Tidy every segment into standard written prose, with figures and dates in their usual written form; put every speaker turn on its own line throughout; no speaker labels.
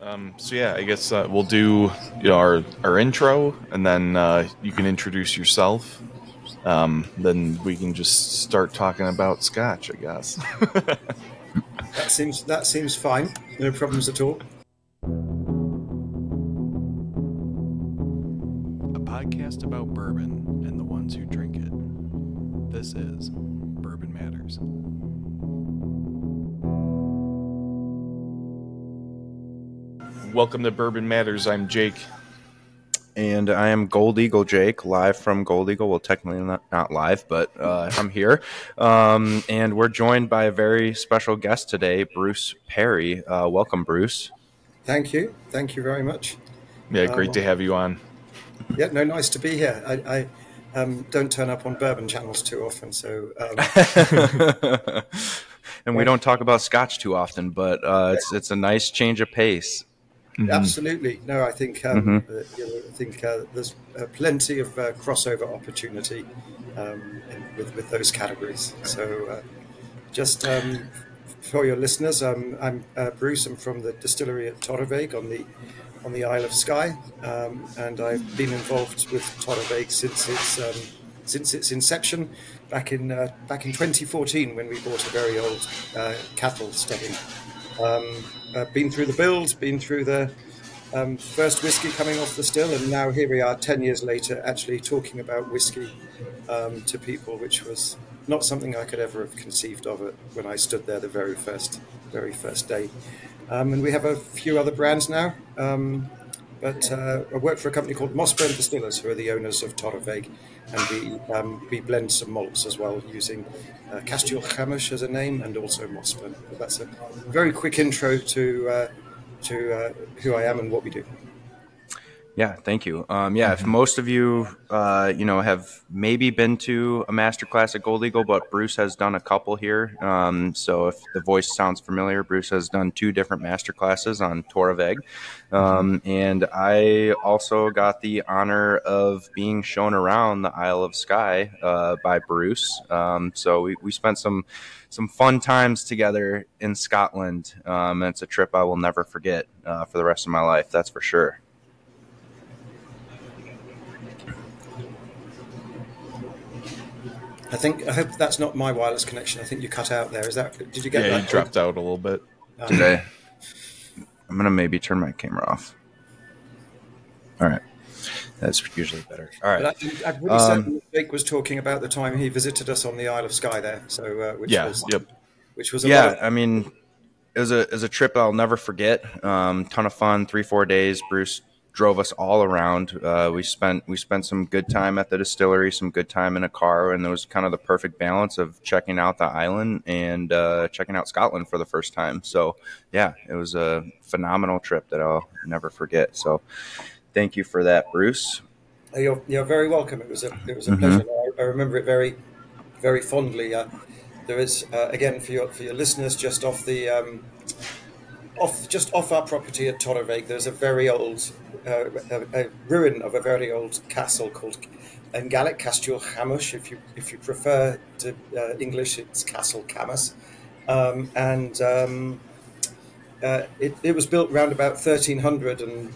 So yeah, I guess we'll do our intro, and then you can introduce yourself. Then we can just start talking about Scotch, I guess.
That seems fine. No problems at all.
A podcast about bourbon and the ones who drink it. This is Bourbon Matters.
Welcome to Bourbon Matters. I'm Jake.
And I am Gold Eagle Jake, live from Gold Eagle. Well, technically not live, but I'm here. And we're joined by a very special guest today, Bruce Perry. Welcome, Bruce.
Thank you. Thank you very much.
Yeah, great to have you on.
Yeah, no, nice to be here. I don't turn up on bourbon channels too often, so.
And we don't talk about Scotch too often, but it's a nice change of pace.
Mm-hmm. Absolutely. No, I think there's plenty of crossover opportunity with those categories. So just for your listeners, I'm Bruce. I'm from the distillery at Torabhaig on the Isle of Skye, and I've been involved with Torabhaig since its inception back in 2014 when we bought a very old cattle steading. Been through the build, been through the first whiskey coming off the still, and now here we are 10 years later actually talking about whiskey to people, which was not something I could ever have conceived of it when I stood there the very first day. And we have a few other brands now, but I work for a company called Mossburn Distillers, who are the owners of Torabhaig, and we blend some malts as well using Caisteal Chamuis as a name, and also Mossburn. But that's a very quick intro to who I am and what we do.
Yeah, thank you. If most of you, have maybe been to a masterclass at Gold Eagle, but Bruce has done a couple here. So if the voice sounds familiar, Bruce has done 2 different masterclasses on Torabhaig. And I also got the honor of being shown around the Isle of Skye by Bruce. So we spent some fun times together in Scotland. And it's a trip I will never forget for the rest of my life, that's for sure.
I hope that's not my wireless connection. I think you cut out there. Did you get that?
Yeah, you dropped out a little bit
today. I'm going to maybe turn my camera off. All right. That's usually better. All right.
But I'm really certain Jake was talking about the time he visited us on the Isle of Skye there. So, which was a lot of...
I mean, it was a trip I'll never forget. Ton of fun, 3-4 days. Bruce drove us all around. We spent some good time at the distillery, some good time in a car, and there was kind of the perfect balance of checking out the island and checking out Scotland for the first time. So yeah, it was a phenomenal trip that I'll never forget. So thank you for that, Bruce.
You're very welcome. It was a pleasure. I remember it very, very fondly. There is again for your listeners, just off our property at Torabhaig, there's a very old a ruin of a very old castle called, in Gaelic, Caisteal Chamuis. If you prefer to English, it's Caisteal Chamuis, it was built around about 1300 and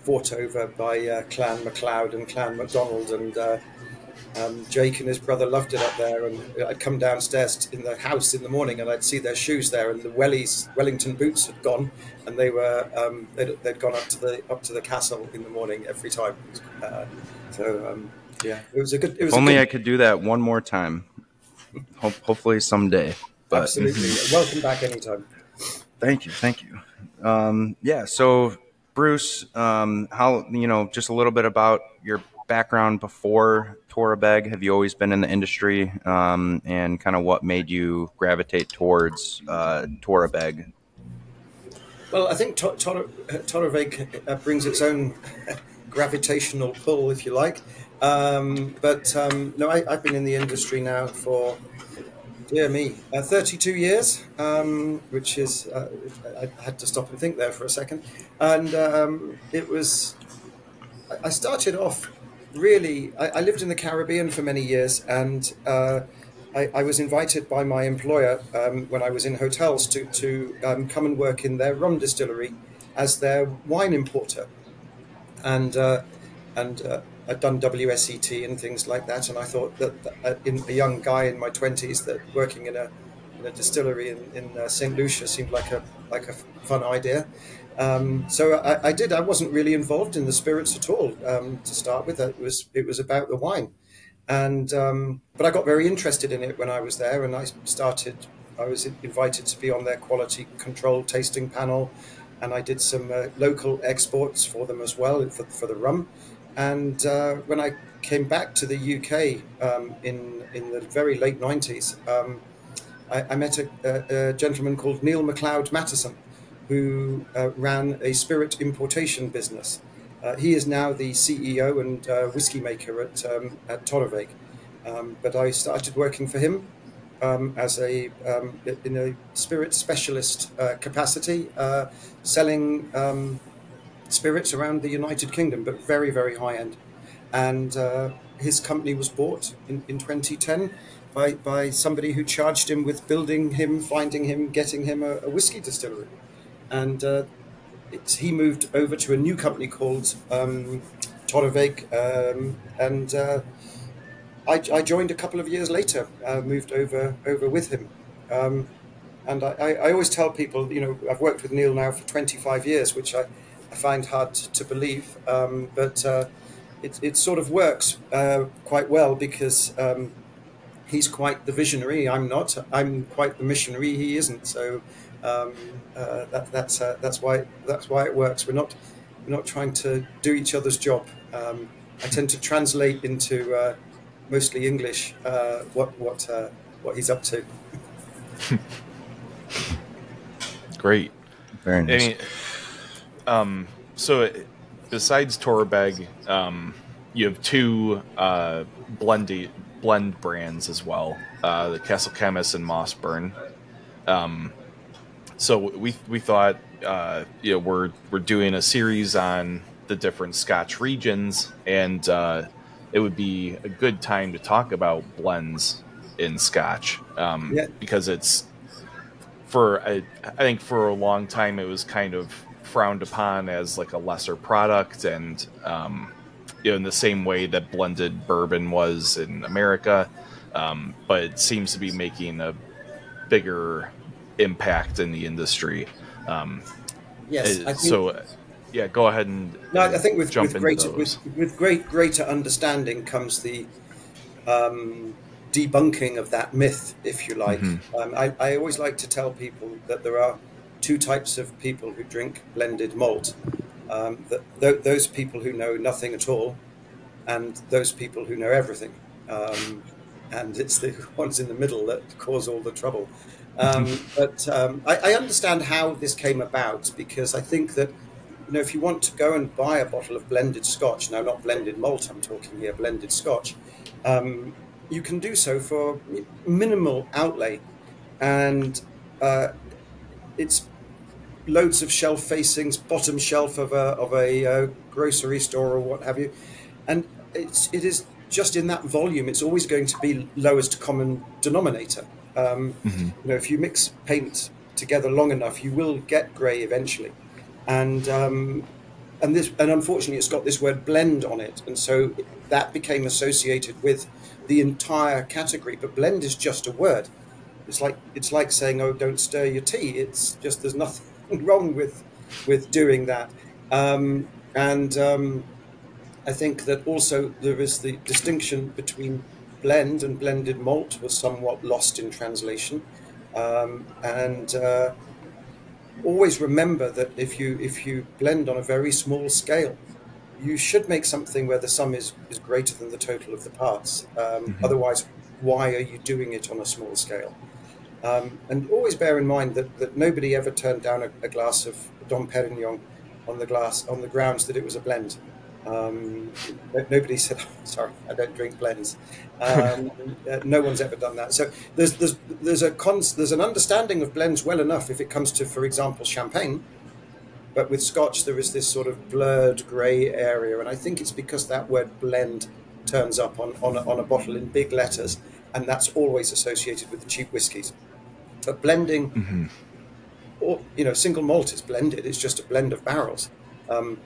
fought over by Clan MacLeod and Clan MacDonald, and Jake and his brother loved it up there. And I'd come downstairs in the house in the morning, and I'd see their shoes there, and the Wellington boots had gone, and they were they'd gone up to the castle in the morning every time. It was a good. It was
if only I could do that one more time. Hopefully someday. But.
Absolutely, welcome back anytime.
Thank you. So Bruce, how just a little bit about your background before Torabhaig. Have you always been in the industry, and kind of what made you gravitate towards Torabhaig?
Well, I think Torabhaig brings its own gravitational pull, if you like. No, I've been in the industry now for, dear me, 32 years, which is, I had to stop and think there for a second. And I started off really, I lived in the Caribbean for many years, and I was invited by my employer when I was in hotels to come and work in their rum distillery as their wine importer, and I'd done WSET and things like that, and I thought that in a young guy in my 20s that working in a distillery in St. Lucia seemed like a fun idea. So I did. I wasn't really involved in the spirits at all to start with. It was about the wine, and but I got very interested in it when I was there, and I was invited to be on their quality control tasting panel, and I did some local exports for them as well for the rum. And when I came back to the UK in the very late 90s, I met a gentleman called Neil MacLeod Mattison, who ran a spirit importation business. He is now the CEO and whiskey maker at Torabhaig. But I started working for him as in a spirit specialist capacity, selling spirits around the United Kingdom, but very, very high end. And his company was bought in 2010 by somebody who charged him with building him, finding him, getting him a whiskey distillery. And he moved over to a new company called Torabhaig, and I joined a couple of years later, moved over with him. And I always tell people, I've worked with Neil now for 25 years, which I find hard to believe, but it sort of works quite well because he's quite the visionary. I'm not. I'm quite the missionary. He isn't. So that's why it works. We're not trying to do each other's job. I tend to translate into mostly English what he's up to.
Great.
Very nice.
So besides Torabhaig, you have two blend brands as well, the Caisteal Chamuis and Mossburn. So we thought, we're doing a series on the different Scotch regions, and it would be a good time to talk about blends in Scotch, because it's I think for a long time it was kind of frowned upon as like a lesser product, and in the same way that blended bourbon was in America, but it seems to be making a bigger impact in the industry.
Yes, I think,
so go ahead and
I think with greater understanding comes the debunking of that myth, if you like. Mm-hmm. I always like to tell people that there are two types of people who drink blended malt. Those people who know nothing at all, and those people who know everything. And it's the ones in the middle that cause all the trouble. But I understand how this came about, because I think that, if you want to go and buy a bottle of blended Scotch, now not blended malt, I'm talking here blended Scotch, you can do so for minimal outlay, and it's loads of shelf facings, bottom shelf of a grocery store or what have you, and it is just in that volume. It's always going to be lowest common denominator. If you mix paint together long enough, you will get grey eventually, and unfortunately, it's got this word blend on it, and so that became associated with the entire category. But blend is just a word. It's like saying, "Oh, don't stir your tea." It's just, there's nothing wrong with doing that, and I think that also there is the distinction between blend and blended malt was somewhat lost in translation, and always remember that if you blend on a very small scale, you should make something where the sum is greater than the total of the parts. Otherwise, why are you doing it on a small scale? And always bear in mind that nobody ever turned down a glass of Dom Perignon on the grounds that it was a blend. Nobody said, "Oh, sorry, I don't drink blends." No one's ever done that. So there's an understanding of blends well enough if it comes to, for example, champagne. But with Scotch, there is this sort of blurred grey area, and I think it's because that word blend turns up on a bottle in big letters, and that's always associated with the cheap whiskies. But blending or single malt is blended. It's just a blend of barrels. Um,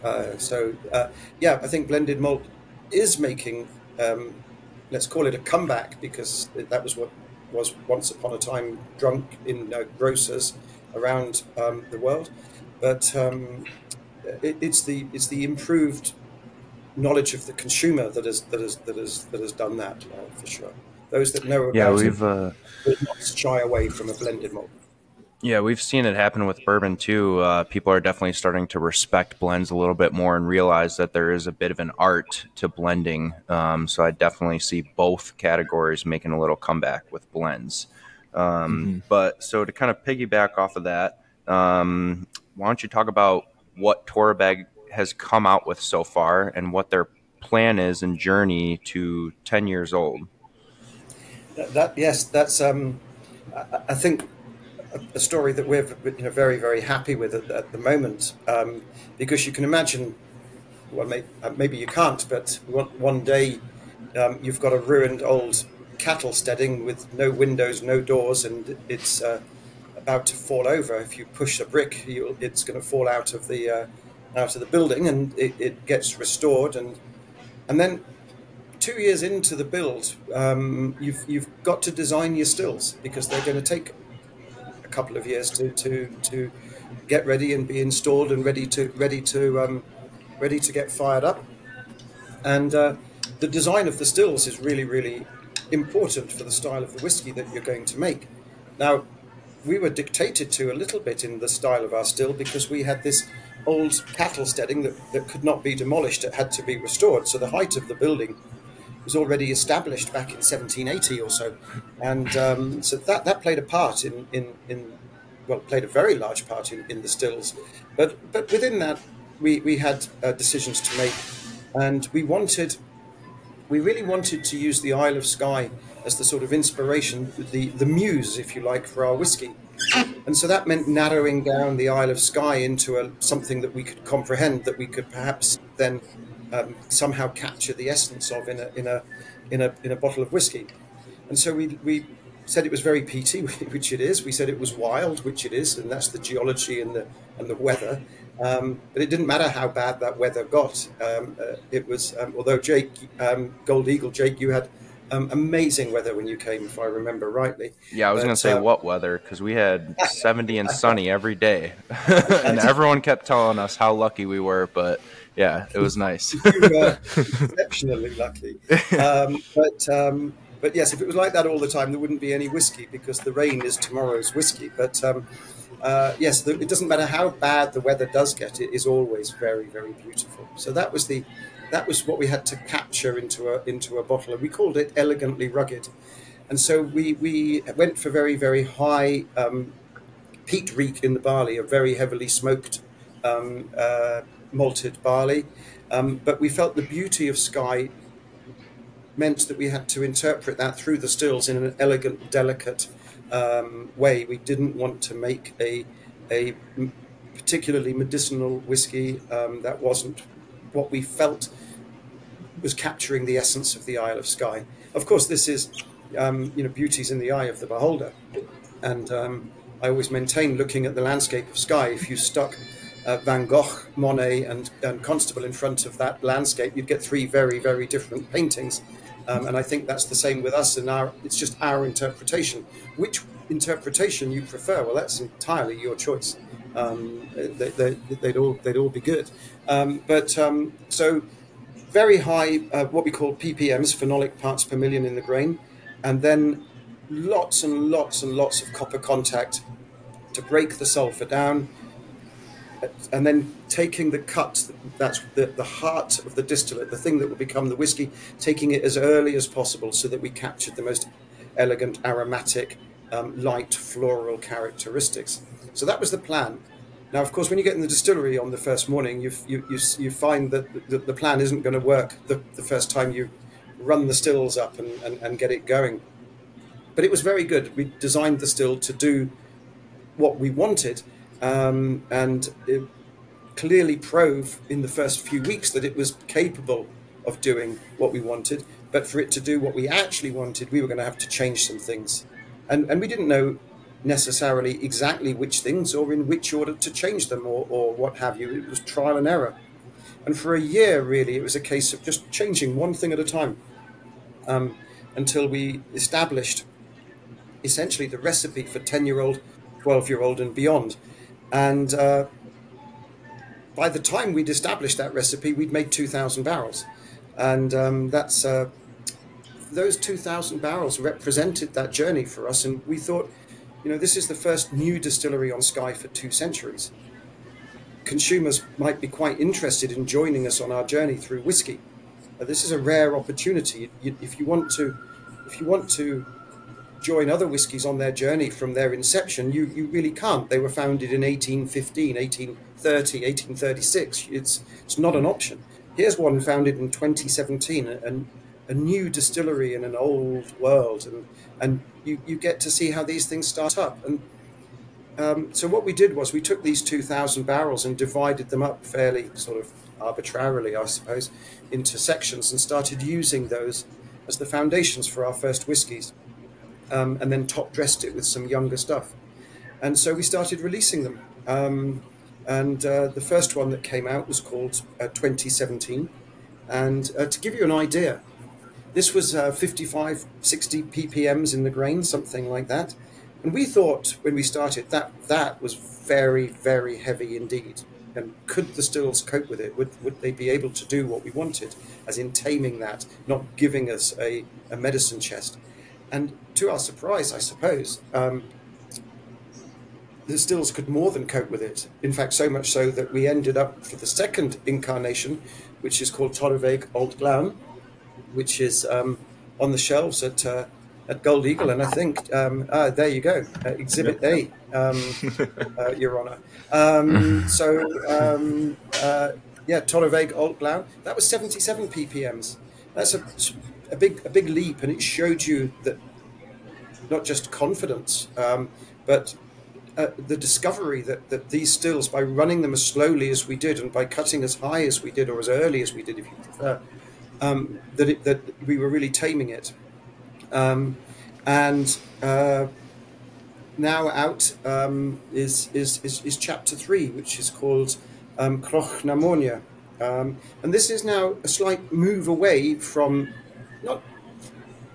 yeah, I think blended malt is making, let's call it a comeback, because that was what was once upon a time drunk in grocers around the world. But it's the improved knowledge of the consumer that has done that, for sure. Those that know
Yeah,
about it
we've
will not shy away from a blended malt.
yeah, we've seen it happen with bourbon too. People are definitely starting to respect blends a little bit more and realize that there is a bit of an art to blending. So I definitely see both categories making a little comeback with blends. But so to kind of piggyback off of that, why don't you talk about what Torabhaig has come out with so far and what their plan is and journey to 10 years old?
Yes, that's I think a story that we're very, very happy with at the moment, because you can imagine, well, maybe you can't, but one day you've got a ruined old cattle steading with no windows, no doors, and it's about to fall over. If you push a brick, it's going to fall out of the building, and it gets restored, and then 2 years into the build, you've got to design your stills, because they're going to take a couple of years to get ready and be installed and ready to get fired up. And the design of the stills is really, really important for the style of the whiskey that you're going to make. Now, we were dictated to a little bit in the style of our still, because we had this old cattle steading that could not be demolished. It had to be restored. So the height of the building was already established back in 1780 or so, and so that played a part played a very large part in the stills. But within that, we had decisions to make, and we really wanted to use the Isle of Skye as the sort of inspiration, the muse, if you like, for our whiskey. And so that meant narrowing down the Isle of Skye into something that we could comprehend, that we could perhaps then somehow capture the essence of in a bottle of whiskey. And so we said it was very peaty, which it is. We said it was wild, which it is, and that's the geology and the weather. But it didn't matter how bad that weather got. It was, although Jake, Gold Eagle Jake, you had amazing weather when you came, if I remember rightly.
Yeah, I was going to say what weather, because we had 70 and sunny every day. And everyone kept telling us how lucky we were, but yeah, it was nice.
You were exceptionally lucky. But yes, if it was like that all the time, there wouldn't be any whiskey, because the rain is tomorrow's whiskey. But yes, it doesn't matter how bad the weather does get; it is always very, very beautiful. So that was what we had to capture into a bottle, and we called it Elegantly Rugged. And so we went for very, very high peat reek in the barley, a very heavily smoked malted barley. But we felt the beauty of Skye meant that we had to interpret that through the stills in an elegant, delicate way. We didn't want to make a particularly medicinal whiskey that wasn't what we felt was capturing the essence of the Isle of Skye. Of course, this is, beauty's in the eye of the beholder. And I always maintain, looking at the landscape of Skye, if you stuck Van Gogh, Monet, and Constable in front of that landscape, you'd get three very, very different paintings. And I think that's the same with us, and it's just our interpretation. Which interpretation you prefer? Well, that's entirely your choice. They'd all be good. So very high, what we call ppms, phenolic parts per million in the grain, and then lots and lots and lots of copper contact to break the sulfur down, and then taking the cut, that's the heart of the distillate, the thing that will become the whiskey, taking it as early as possible so that we captured the most elegant, aromatic, light floral characteristics. So that was the plan. Now, of course, when you get in the distillery on the first morning, you find that the plan isn't going to work the first time you run the stills up and get it going. But it was very good. We designed the still to do what we wanted, and it clearly proved in the first few weeks that it was capable of doing what we wanted. But for it to do what we actually wanted, we were going to have to change some things. And we didn't know necessarily exactly which things or in which order to change them or what have you. It was trial and error. And for a year, really, it was a case of just changing one thing at a time until we established essentially the recipe for 10-year-old, 12-year-old and beyond. And by the time we'd established that recipe, we'd made 2,000 barrels. And that's those 2,000 barrels represented that journey for us. And we thought, this is the first new distillery on Skye for 2 centuries. Consumers might be quite interested in joining us on our journey through whiskey. This is a rare opportunity. If you want to join other whiskies on their journey from their inception, you really can't. They were founded in 1815, 1830, 1836. It's not an option. Here's one founded in 2017, a new distillery in an old world, and you get to see how these things start up. And so what we did was we took these 2,000 barrels and divided them up fairly sort of arbitrarily, I suppose, into sections and started using those as the foundations for our first whiskies. And then top-dressed it with some younger stuff. And so we started releasing them. And the first one that came out was called 2017. And to give you an idea, this was 55, 60 ppms in the grain, something like that. And we thought when we started that was very, very heavy indeed. And could the stills cope with it? Would they be able to do what we wanted, as in taming that, not giving us a medicine chest? And to our surprise, I suppose, the stills could more than cope with it. In fact, so much so that we ended up for the second incarnation, which is called Torabhaig Old Glaun, which is on the shelves at Gold Eagle. And I think, there you go, Exhibit A, Your Honour. Torabhaig Old Glaun, that was 77 ppms. That's a big leap, and it showed you that not just confidence, but the discovery that these stills, by running them as slowly as we did and by cutting as high as we did or as early as we did, if you prefer, that we were really taming it. Now out is chapter 3, which is called Crochnamonia, and this is now a slight move away from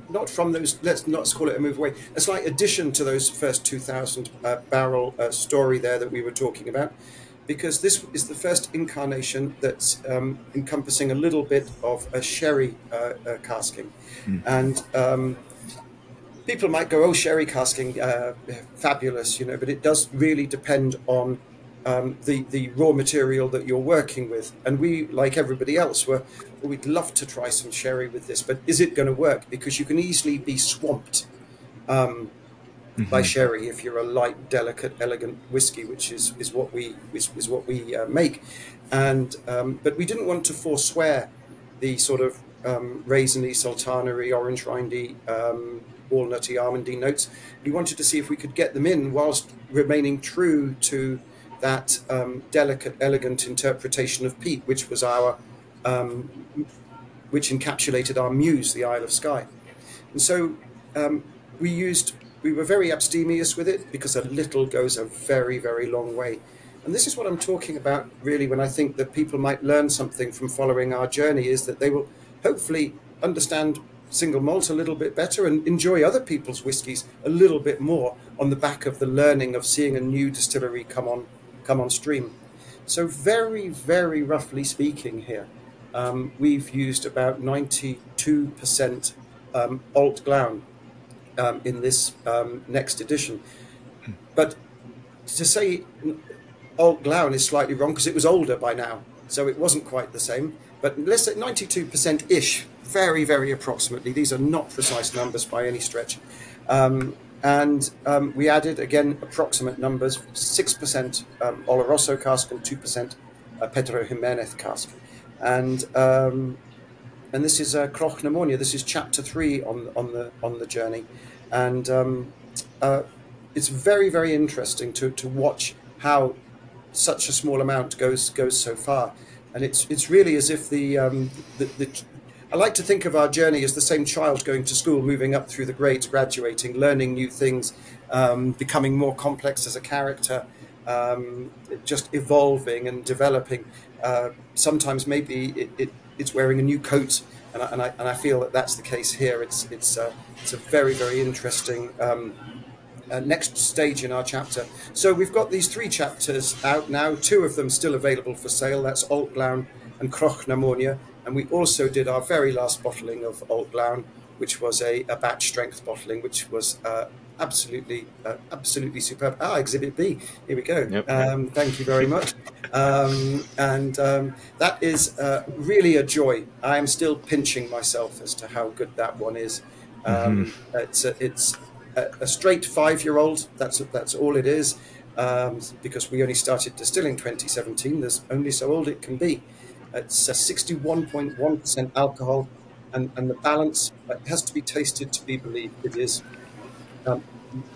not from those. Let's call it a move away. A slight addition to those first 2,000 barrel story there that we were talking about, because this is the first incarnation that's encompassing a little bit of a sherry casking, and people might go, "Oh, sherry casking, fabulous," but it does really depend on the raw material that you're working with. And we, like everybody else, we'd love to try some sherry with this, but is it going to work? Because you can easily be swamped by sherry if you're a light, delicate, elegant whiskey, which is what we make. And but we didn't want to forswear the sort of raisiny, sultanery, orange rindy, walnutty, almondy notes. We wanted to see if we could get them in whilst remaining true to that delicate, elegant interpretation of peat, which was our, which encapsulated our muse, the Isle of Skye. And so we were very abstemious with it, because a little goes a very, very long way. And this is what I'm talking about, really, when I think that people might learn something from following our journey, is that they will hopefully understand single malt a little bit better and enjoy other people's whiskies a little bit more on the back of the learning of seeing a new distillery come on stream. So very, very roughly speaking here, we've used about 92% Old Glaun in this next edition. But to say Old Glaun is slightly wrong, because it was older by now, so it wasn't quite the same. But let's say 92%-ish, very, very approximately. These are not precise numbers by any stretch. And we added, again, approximate numbers, 6% Oloroso cask and 2% Pedro Jimenez cask. And this is Crochnamonia. This is chapter 3 on the journey. And it's very, very interesting to watch how such a small amount goes so far. And it's really as if I like to think of our journey as the same child going to school, moving up through the grades, graduating, learning new things, becoming more complex as a character, just evolving and developing. Sometimes maybe it's wearing a new coat, and I feel that that's the case here. It's a very, very interesting next stage in our chapter. So we've got these 3 chapters out now, 2 of them still available for sale. That's Old Glawn and Croch na Mónia. And we also did our very last bottling of Old Glawn, which was a batch strength bottling, which was absolutely superb. Exhibit B. Here we go.
Yep.
Thank you very much. That is really a joy. I am still pinching myself as to how good that one is. It's a straight 5-year-old. That's all it is, because we only started distilling 2017. There's only so old it can be. It's 61.1% alcohol, and the balance has to be tasted to be believed. It is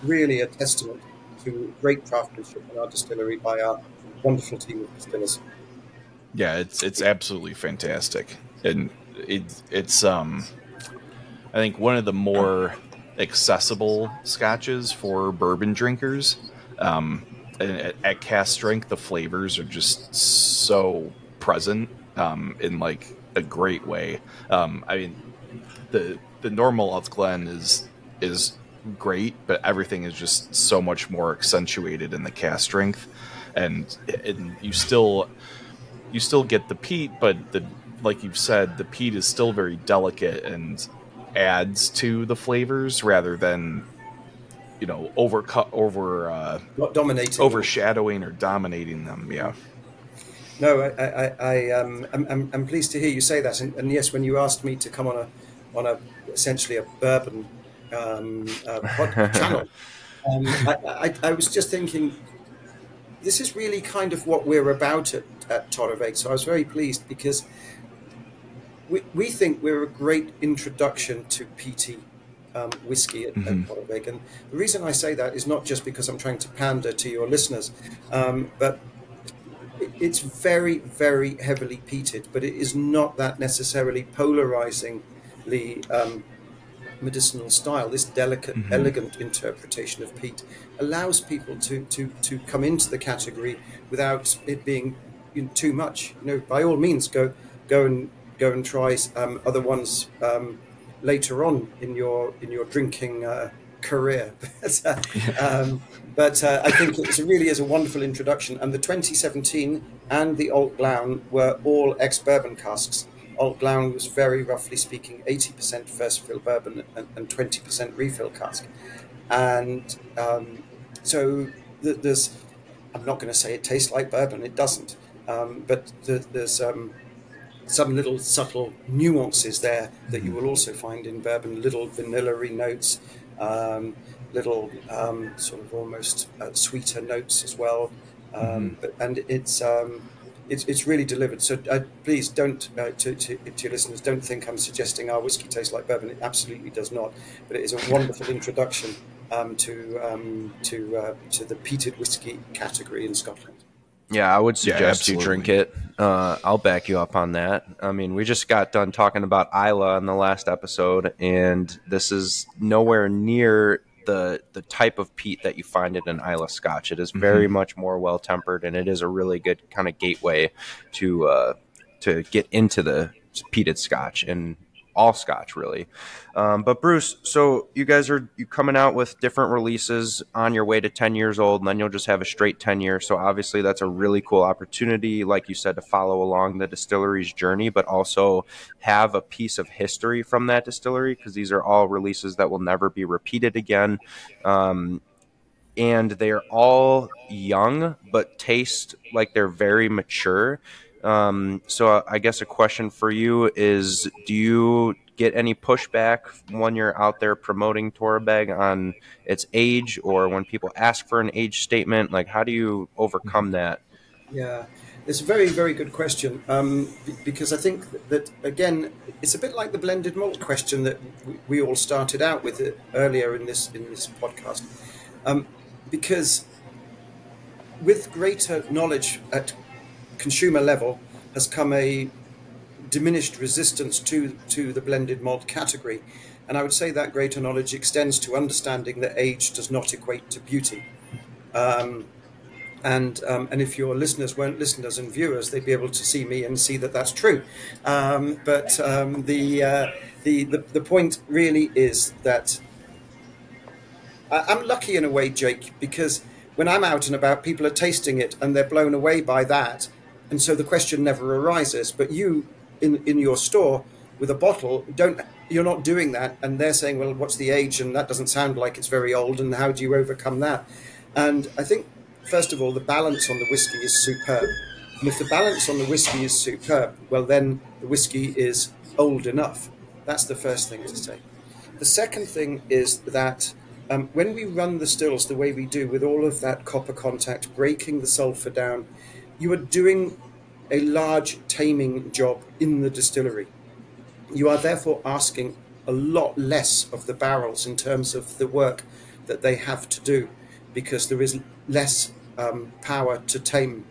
really a testament to great craftsmanship in our distillery by our wonderful team of distillers.
Yeah, it's absolutely fantastic, and it's I think one of the more accessible scotches for bourbon drinkers. And at cask strength, the flavors are just so present in like a great way. I mean, the normal Old Glen is great, but everything is just so much more accentuated in the cask strength, and you still get the peat, but like you've said, the peat is still very delicate and adds to the flavors rather than
not dominating,
overshadowing or dominating them. Yeah.
No, I'm pleased to hear you say that. And yes, when you asked me to come on a essentially a bourbon channel, I was just thinking, this is really kind of what we're about at Torabhaig. So I was very pleased because we think we're a great introduction to peaty whiskey at Torabhaig. And the reason I say that is not just because I'm trying to pander to your listeners, but it's very, very heavily peated, but it is not that necessarily polarizingly medicinal style. This delicate, elegant interpretation of peat allows people to come into the category without it being too much. By all means, go and try other ones later on in your drinking career. But I think it really is a wonderful introduction. And the 2017 and the Old Glawn were all ex-bourbon casks. Old Glawn was very roughly speaking 80% first fill bourbon and 20% refill cask. And so there's, I'm not going to say it tastes like bourbon, it doesn't. But there's some little subtle nuances there that you will also find in bourbon, little vanilla-y notes, little sort of almost sweeter notes as well. And it's really delivered. So please don't, to your listeners, don't think I'm suggesting our whiskey tastes like bourbon. It absolutely does not. But it is a wonderful introduction to the peated whiskey category in Scotland.
Yeah, I would suggest you drink it. I'll back you up on that. I mean, we just got done talking about Islay in the last episode, and this is nowhere near the type of peat that you find in an Isle of Skye. It is very much more well-tempered, and it is a really good kind of gateway to get into the peated Scotch and all Scotch, really. But Bruce, so you guys are coming out with different releases on your way to 10 years old, and then you'll just have a straight 10 years. So obviously that's a really cool opportunity, like you said, to follow along the distillery's journey, but also have a piece of history from that distillery, because these are all releases that will never be repeated again. And they are all young, but taste like they're very mature. So I guess a question for you is, do you get any pushback when you're out there promoting Torabhaig on its age, or when people ask for an age statement? Like, how do you overcome that?
Yeah, it's a very, very good question, because I think that, again, it's a bit like the blended malt question that we all started out with earlier in this podcast, because with greater knowledge at consumer level has come a diminished resistance to the blended malt category. And I would say that greater knowledge extends to understanding that age does not equate to beauty. And if your listeners weren't listeners and viewers, they'd be able to see me and see that that's true. The point really is that I'm lucky in a way, Jake, because when I'm out and about, people are tasting it and they're blown away by that, and so the question never arises. But you, in your store with a bottle, you're not doing that, and they're saying, well, what's the age? And that doesn't sound like it's very old, and how do you overcome that? And I think, first of all, the balance on the whiskey is superb. And if the balance on the whiskey is superb, well, then the whiskey is old enough. That's the first thing to say. The second thing is that when we run the stills the way we do, with all of that copper contact, breaking the sulfur down, you are doing a large taming job in the distillery. You are therefore asking a lot less of the barrels in terms of the work that they have to do, because there is less power to tame.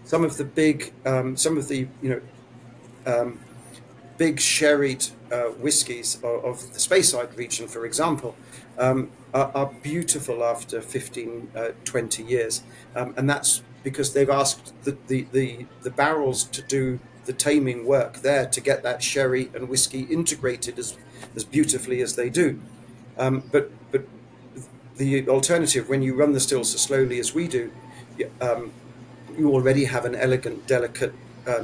Some of the big sherried whiskies of the Speyside region, for example, are beautiful after 15, 20 years. And that's because they've asked the barrels to do the taming work there to get that sherry and whiskey integrated as beautifully as they do. But the alternative, when you run the stills as slowly as we do, you already have an elegant, delicate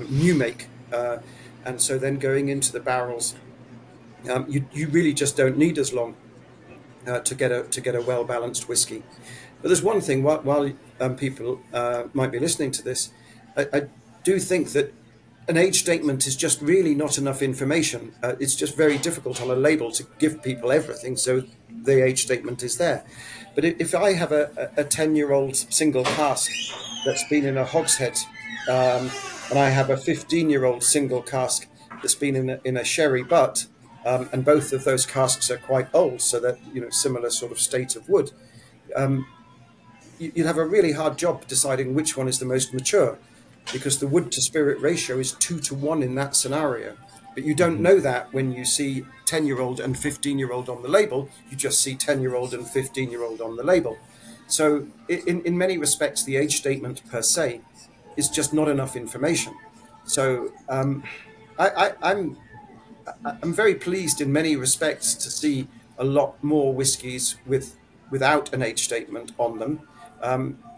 new make. And so then going into the barrels, you really just don't need as long to get a well-balanced whiskey. But there's one thing, while people might be listening to this, I do think that an age statement is just really not enough information. It's just very difficult on a label to give people everything, so the age statement is there. But if I have a 10-year-old single cask that's been in a hogshead, and I have a 15-year-old single cask that's been in a sherry butt, and both of those casks are quite old, so that, similar sort of state of wood, you'd have a really hard job deciding which one is the most mature, because the wood to spirit ratio is 2-to-1 in that scenario. But you don't know that when you see 10-year-old and 15-year-old on the label. You just see 10-year-old and 15-year-old on the label. So in many respects, the age statement per se is just not enough information. So I'm very pleased in many respects to see a lot more whiskies without an age statement on them.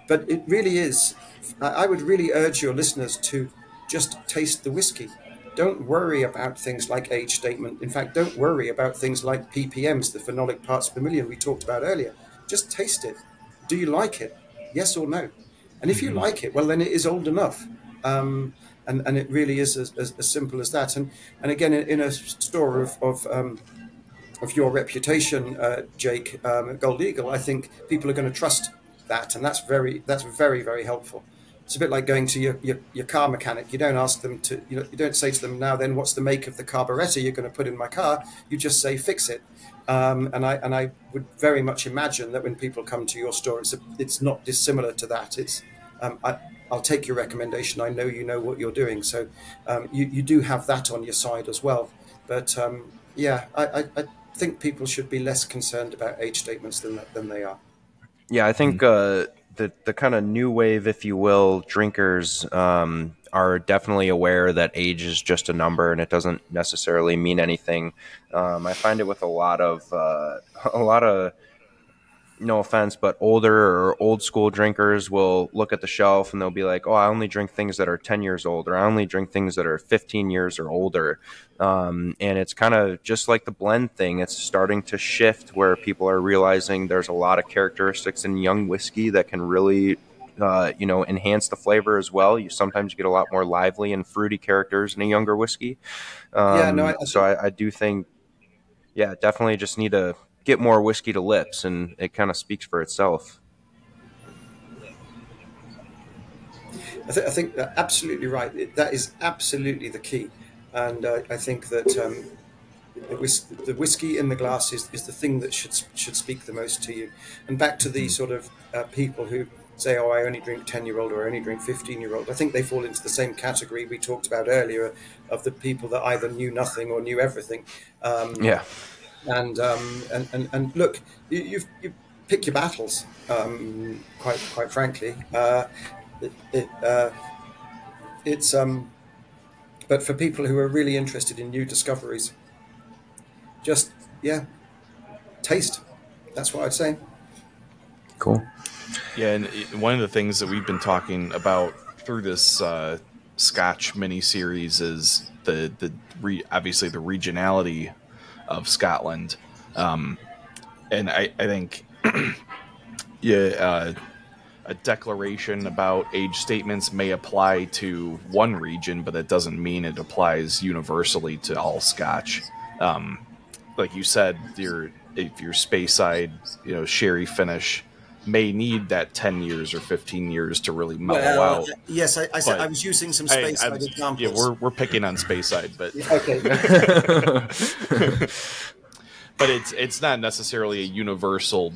But it really is, I would really urge your listeners to just taste the whiskey. Don't worry about things like age statement. In fact, don't worry about things like ppms, the phenolic parts per million we talked about earlier. Just taste it. Do you like it? Yes or no? And if you like it, well, then it is old enough. And it really is as simple as that. And again, in a store of your reputation, Jake, Gold Eagle, I think people are going to trust that, and that's very, very helpful. It's a bit like going to your car mechanic. You don't ask them to, you don't say to them, now then, what's the make of the carburetor you're going to put in my car? You just say, fix it. And I would very much imagine that when people come to your store, it's not dissimilar to that. It's I'll take your recommendation. I know you know what you're doing, so you do have that on your side as well. But I think people should be less concerned about age statements than they are.
Yeah, I think the kind of new wave, if you will, drinkers are definitely aware that age is just a number and it doesn't necessarily mean anything. I find it with a lot of no offense, but older or old school drinkers will look at the shelf and they'll be like, oh, I only drink things that are 10 years old, or I only drink things that are 15 years or older. And it's kind of just like the blend thing. It's starting to shift where people are realizing there's a lot of characteristics in young whiskey that can really, enhance the flavor as well. Sometimes get a lot more lively and fruity characters in a younger whiskey. I do think, definitely just need to get more whiskey to lips, and it kind of speaks for itself.
I think absolutely right. That is absolutely the key, and I think that the whiskey in the glass is the thing that should speak the most to you. And back to the sort of people who say, oh, I only drink 10-year-old or I only drink 15-year-old. I think they fall into the same category we talked about earlier of the people that either knew nothing or knew everything.
Yeah.
And look, you pick your battles. Quite frankly, it's but for people who are really interested in new discoveries, just taste. That's what I'd say.
Cool.
Yeah, and one of the things that we've been talking about through this Scotch mini-series is obviously the regionality of Scotland, and I think a declaration about age statements may apply to one region, but that doesn't mean it applies universally to all Scotch. Like you said, if your Speyside, sherry finish may need that 10 years or 15 years to really mellow out.
Yes, I said I was using some Speyside examples.
Yeah, we're picking on Speyside, but
okay.
But it's not necessarily a universal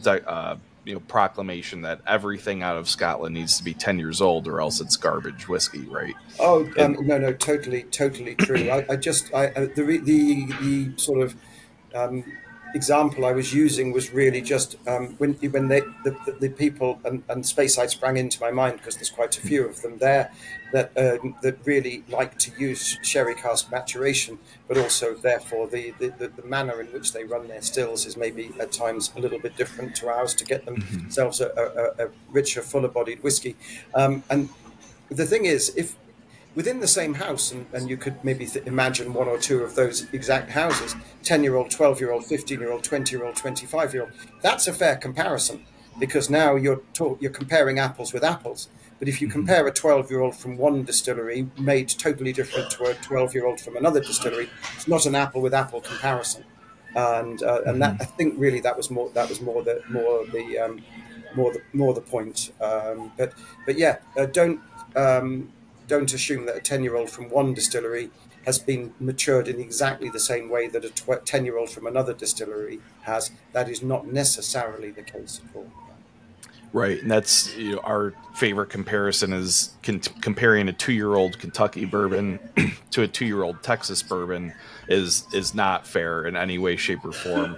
proclamation that everything out of Scotland needs to be 10 years old or else it's garbage whiskey, right?
Oh, no, totally true. The sort of example I was using was really just when the people and Speyside sprang into my mind because there's quite a few of them there that really like to use sherry cask maturation, but also therefore the manner in which they run their stills is maybe at times a little bit different to ours to get themselves a richer, fuller bodied whiskey. And the thing is, if within the same house, and you could maybe imagine one or two of those exact houses, 10-year-old, 12-year-old, 15-year-old, 20-year-old, 25-year-old, that's a fair comparison because now you're comparing apples with apples. But if you compare a 12-year-old from one distillery made totally different to a 12-year-old from another distillery, it's not an apple with apple comparison. And that, I think really that was more the point. But yeah, don't assume that a 10-year-old from one distillery has been matured in exactly the same way that a 10-year-old from another distillery has. That is not necessarily the case at all.
Right, and that's our favorite comparison is comparing a 2-year-old Kentucky bourbon to a 2-year-old Texas bourbon is not fair in any way, shape, or form.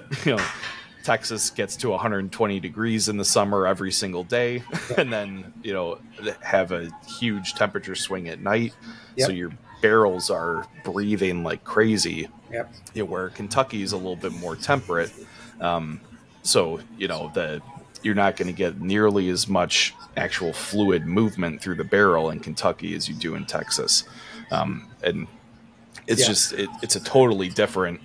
Texas gets to 120 degrees in the summer every single day, and then have a huge temperature swing at night. Yep. So your barrels are breathing like crazy.
Yep.
Where Kentucky is a little bit more temperate. So you're not going to get nearly as much actual fluid movement through the barrel in Kentucky as you do in Texas, and it's just it's a totally different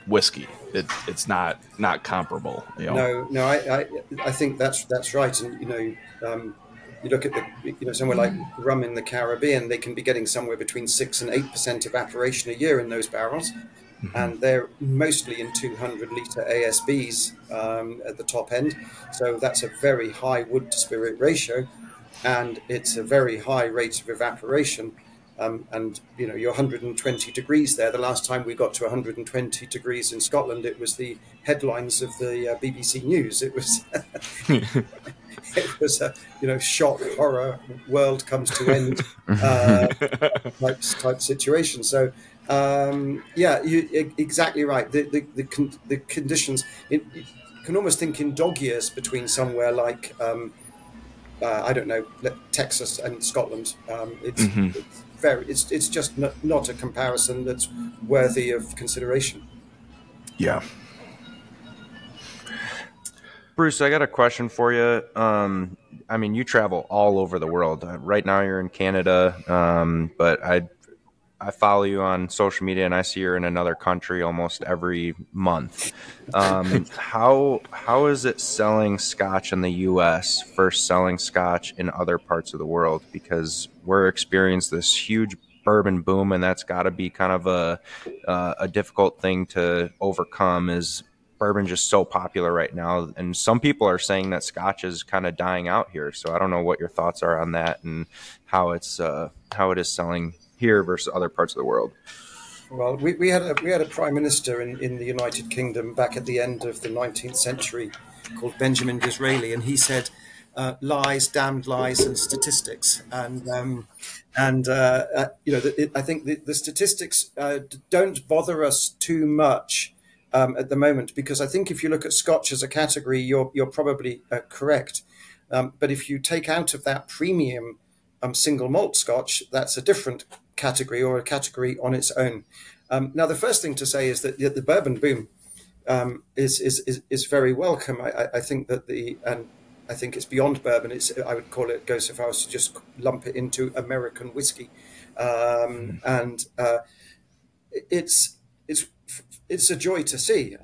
whiskey. It's not comparable.
No, I think that's right. And you look at somewhere like rum in the Caribbean, they can be getting somewhere between 6 and 8% evaporation a year in those barrels, and they're mostly in 200-liter ASBs at the top end. So that's a very high wood to spirit ratio, and it's a very high rate of evaporation. And you're 120 degrees there. The last time we got to 120 degrees in Scotland, it was the headlines of the BBC News. It was it was a shock, horror, world comes to end type situation. So you're exactly right. The conditions. You can almost think in dog years between somewhere like I don't know, Texas and Scotland. It's just not a comparison that's worthy of consideration.
Yeah.
Bruce, I got a question for you. I mean, you travel all over the world. Right now you're in Canada, but I follow you on social media and I see you're in another country almost every month. How is it selling Scotch in the U.S. versus selling Scotch in other parts of the world? Because we're experiencing this huge bourbon boom, and that's got to be kind of a difficult thing to overcome. Is bourbon just so popular right now? And some people are saying that Scotch is kind of dying out here. So I don't know what your thoughts are on that and how it is selling here versus other parts of the world.
Well, we had a prime minister in the United Kingdom back at the end of the 19th century called Benjamin Disraeli, and he said lies, damned lies, and statistics. I think the statistics don't bother us too much at the moment, because I think if you look at Scotch as a category, you're probably correct. But if you take out of that premium single malt Scotch, that's a different category, or a category on its own. Now, the first thing to say is that the bourbon boom is very welcome. I think that I think it's beyond bourbon. I would call it, go so far as to just lump it into American whiskey, and it's a joy to see.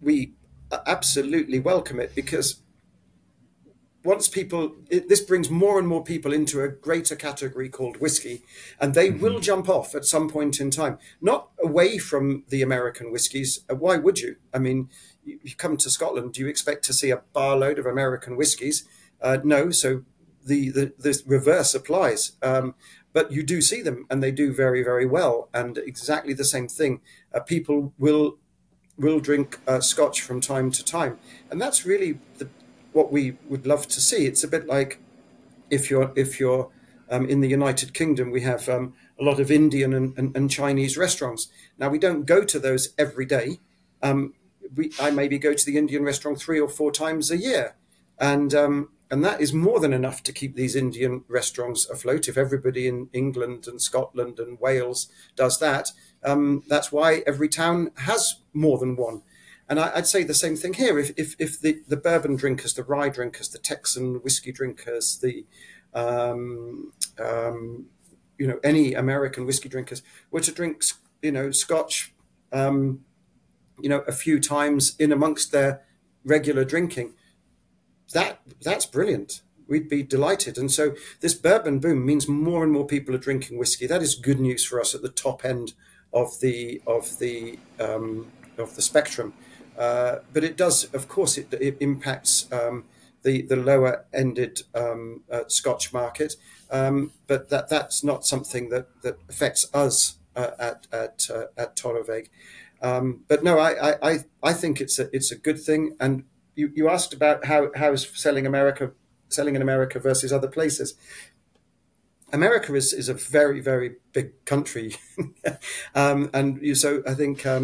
We absolutely welcome it, because this brings more and more people into a greater category called whiskey, and they will jump off at some point in time, not away from the American whiskies. Why would you? I mean, you come to Scotland, do you expect to see a bar load of American whiskies? No. So the reverse applies. But you do see them, and they do very, very well. And exactly the same thing. People will drink Scotch from time to time, and that's really what we would love to see. It's a bit like if you're in the United Kingdom, we have a lot of Indian and Chinese restaurants. Now, we don't go to those every day. I maybe go to the Indian restaurant 3 or 4 times a year, and that is more than enough to keep these Indian restaurants afloat. If everybody in England and Scotland and Wales does that, that's why every town has more than one. And I'd say the same thing here. If the bourbon drinkers, the rye drinkers, the Texan whiskey drinkers, any American whiskey drinkers were to drink, Scotch, a few times in amongst their regular drinking, that's brilliant. We'd be delighted. And so this bourbon boom means more and more people are drinking whiskey. That is good news for us at the top end of the spectrum. But it does, of course, it impacts the lower ended Scotch market. But that's not something that affects us at Torabhaig. But no, I think it's a good thing. And you asked about how is selling in America versus other places. America is a very, very big country, so I think I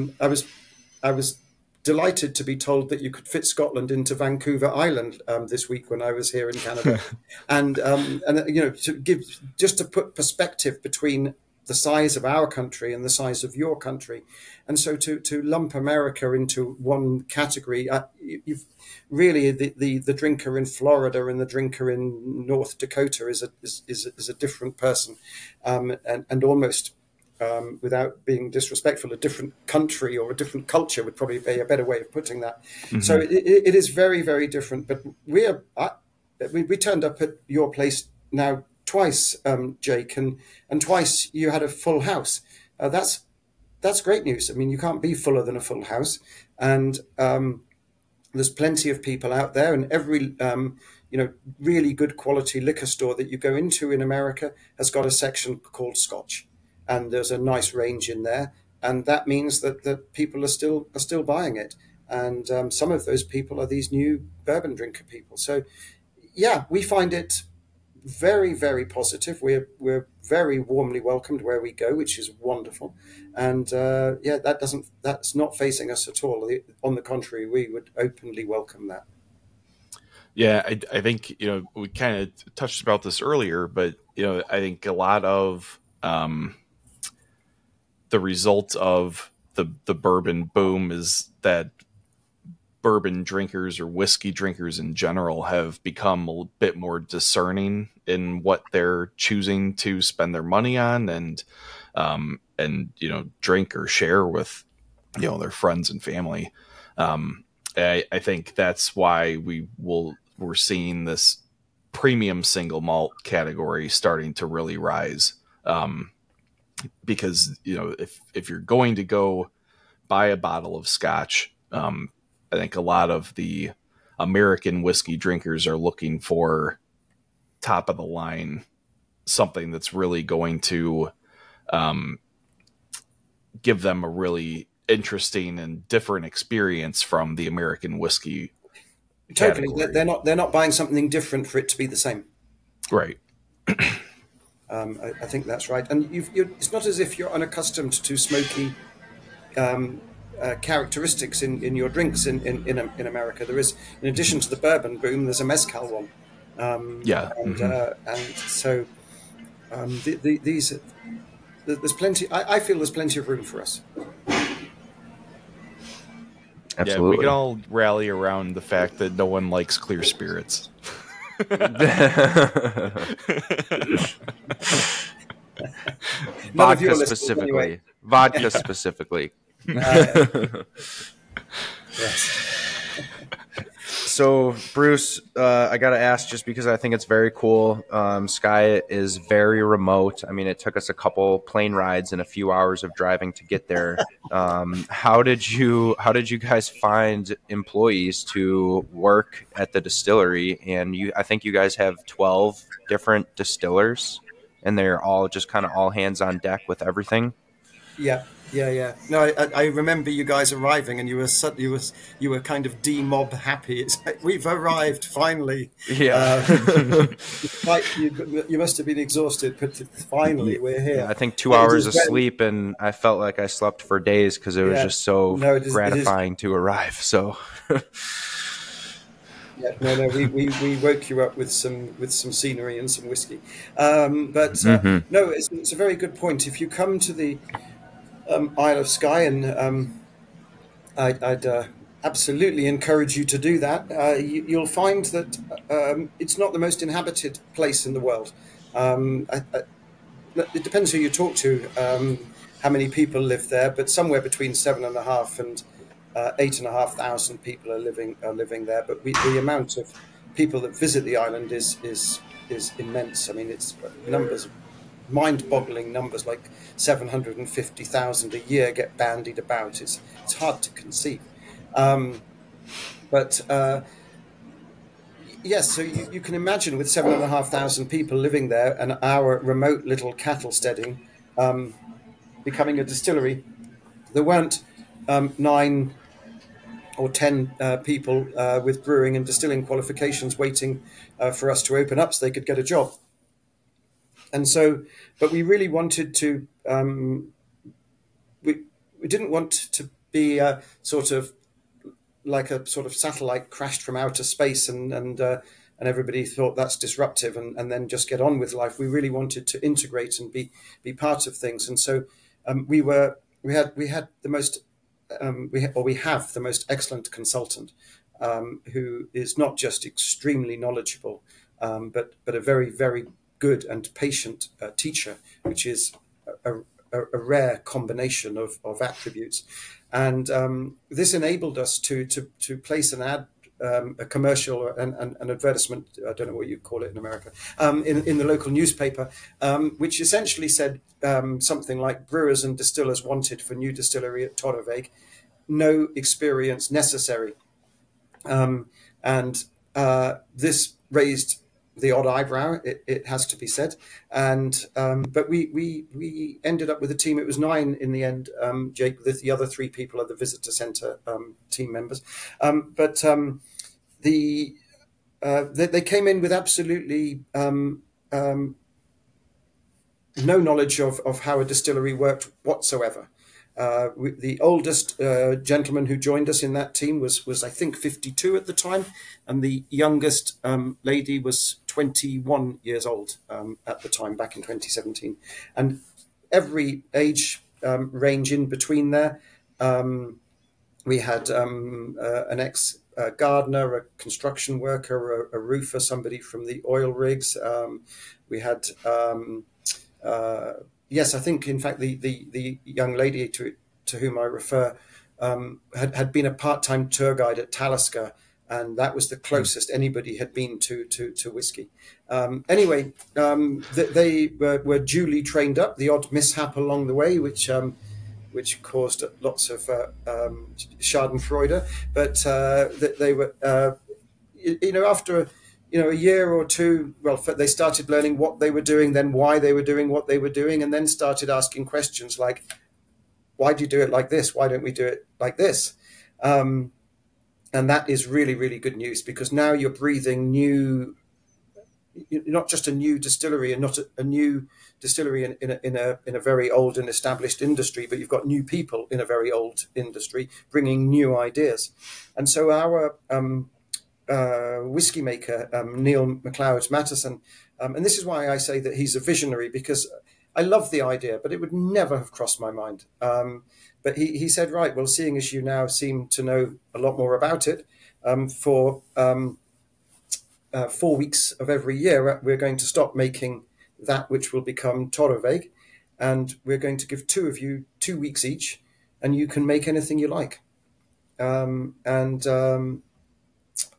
was delighted to be told that you could fit Scotland into Vancouver Island this week when I was here in Canada, and to put perspective between the size of our country and the size of your country, and so to lump America into one category, you've really the drinker in Florida and the drinker in North Dakota is a different person, and almost. Without being disrespectful, a different country or a different culture would probably be a better way of putting that. Mm-hmm. So it is very, very different. But we turned up at your place now twice, Jake, and twice you had a full house. That's great news. I mean, you can't be fuller than a full house, and there's plenty of people out there, and every really good quality liquor store that you go into in America has got a section called Scotch. And there's a nice range in there, and that means that people are still buying it. And some of those people are these new bourbon drinker people. So, yeah, we find it very, very positive. We're very warmly welcomed where we go, which is wonderful. And that's not facing us at all. On the contrary, we would openly welcome that.
Yeah, I think we kind of touched about this earlier, but I think a lot of the result of the bourbon boom is that bourbon drinkers or whiskey drinkers in general have become a bit more discerning in what they're choosing to spend their money on and drink or share with their friends and family. I think that's why we're seeing this premium single malt category starting to really rise. Because if you're going to go buy a bottle of Scotch, I think a lot of the American whiskey drinkers are looking for top of the line, something that's really going to give them a really interesting and different experience from the American whiskey
Totally,
category.
they're not buying something different for it to be the same.
Right.
I think that's right. And it's not as if you're unaccustomed to smoky characteristics in your drinks in America. There is, in addition to the bourbon boom, there's a mezcal one,
Yeah.
and so these there's plenty. I feel there's plenty of room for us.
Absolutely.
Yeah, we can all rally around the fact that no one likes clear spirits.
Vodka specifically.
Anyway.
Vodka specifically.
Yes.
So, Bruce, I got to ask, just because I think it's very cool. Skye is very remote. I mean, it took us a couple plane rides and a few hours of driving to get there. How did you guys find employees to work at the distillery? And I think you guys have 12 different distillers, and they're all just kind of all hands on deck with everything.
Yeah. No, I remember you guys arriving, and you were kind of demob happy. It's like, we've arrived finally.
Yeah.
You must have been exhausted, but finally we're here.
Yeah, I think 2 hours of sleep, and I felt like I slept for days because it was just so gratifying to arrive. So.
Yeah, no, we woke you up with some scenery and some whiskey, but no, it's a very good point. If you come to the Isle of Skye, and I'd absolutely encourage you to do that. You'll find that it's not the most inhabited place in the world. It depends who you talk to, how many people live there, but somewhere between 7,500 and 8,500 people are living there. But the amount of people that visit the island is immense. I mean, it's numbers. Mind-boggling numbers, like 750,000 a year get bandied about. It's hard to conceive, but yes. So you can imagine, with 7,500 people living there, and our remote little cattle steading becoming a distillery. There weren't 9 or 10 people with brewing and distilling qualifications waiting for us to open up so they could get a job. And so, but we really wanted to, we didn't want to be sort of like a sort of satellite crashed from outer space and everybody thought that's disruptive and then just get on with life. We really wanted to integrate and be part of things. And so we have the most excellent consultant who is not just extremely knowledgeable, but a very, very good and patient teacher, which is a rare combination of attributes. And this enabled us to place an ad, a commercial, an advertisement, I don't know what you call it in America, in the local newspaper, which essentially said something like, brewers and distillers wanted for new distillery at Torabhaig, no experience necessary. And this raised the odd eyebrow, it has to be said, and but we ended up with a team. It was 9 in the end. Jake, the other 3 people are the visitor centre team members, but they came in with absolutely no knowledge of how a distillery worked whatsoever. The oldest gentleman who joined us in that team was I think 52 at the time, and the youngest lady was 21 years old at the time, back in 2017. And every age range in between there. We had an ex-gardener, a construction worker, a roofer, somebody from the oil rigs. We had... yes, I think, in fact, the young lady to whom I refer had been a part-time tour guide at Talisker, and that was the closest anybody had been to whiskey. Anyway, they were duly trained up. The odd mishap along the way, which caused lots of schadenfreude, but they were, after a year or two, well, they started learning what they were doing, then why they were doing what they were doing, and then started asking questions like, why do you do it like this? Why don't we do it like this? And that is really, really good news, because now you're breathing new, not just a new distillery, and not a new distillery in a very old and established industry, but you've got new people in a very old industry bringing new ideas. And so our whiskey maker, Neil MacLeod Matheson, and this is why I say that he's a visionary, because I love the idea, but it would never have crossed my mind. But he said, right, well, seeing as you now seem to know a lot more about it, for 4 weeks of every year, we're going to stop making that which will become Torabhaig, and we're going to give two of you 2 weeks each, and you can make anything you like.